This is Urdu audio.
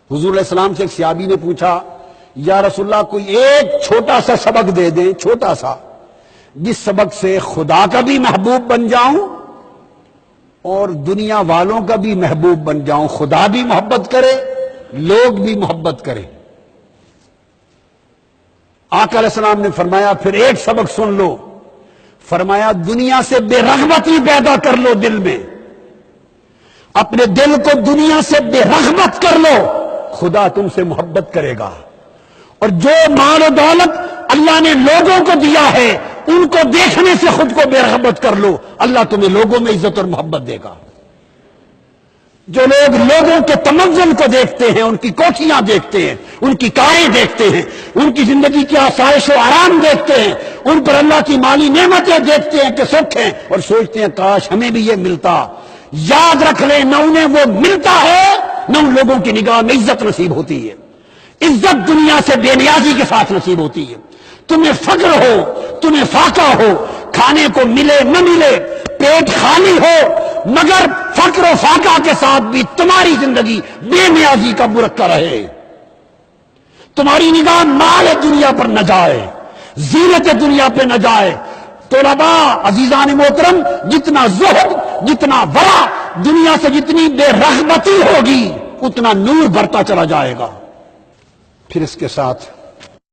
حضور علیہ السلام سے ایک صحابی نے پوچھا یا رسول اللہ کوئی ایک چھوٹا سا سبق دے دیں، چھوٹا سا، جس سبق سے خدا کا بھی محبوب بن جاؤں اور دنیا والوں کا بھی محبوب بن جاؤں، خدا بھی محبت کرے لوگ بھی محبت کریں۔ آقا علیہ السلام نے فرمایا پھر ایک سبق سن لو، فرمایا دنیا سے بے رغبتی پیدا کر لو، دل میں اپنے دل کو دنیا سے بے رغبت کر لو، خدا تم سے محبت کرے گا۔ اور جو مال و دولت اللہ نے لوگوں کو دیا ہے ان کو دیکھنے سے خود کو بے رغبت کر لو، اللہ تمہیں لوگوں میں عزت اور محبت دے گا۔ جو لوگ لوگوں کے تمدن کو دیکھتے ہیں، ان کی کوٹھیاں دیکھتے ہیں، ان کی کاریں دیکھتے ہیں، ان کی زندگی کی آسائش و آرام دیکھتے ہیں، ان پر اللہ کی مالی نعمتیں دیکھتے ہیں کہ سکھ ہیں، اور سوچتے ہیں کاش ہمیں بھی یہ ملتا۔ یاد رکھ لیں نہ انہیں وہ ملتا ہے نہ ان لوگوں کی نگاہ میں عزت نصیب ہوتی ہے۔ عزت دنیا سے بے نیازی کے ساتھ نصیب ہوتی ہے۔ تمہیں فقر ہو، تمہیں فاقہ ہو، کھانے کو ملے نہ ملے، پیٹ خالی ہو، مگر فقر و فاقہ کے ساتھ بھی تمہاری زندگی بے نیازی کا برقع رہے، تمہاری نگاہ مال دنیا پر نہ جائے، زینت دنیا پہ نہ جائے۔ طلباء عزیزان محترم، جتنا زہد، جتنا ورع دنیا سے جتنی بے رغبتی ہوگی اتنا نور بڑھتا چلا جائے گا۔ پھر اس کے ساتھ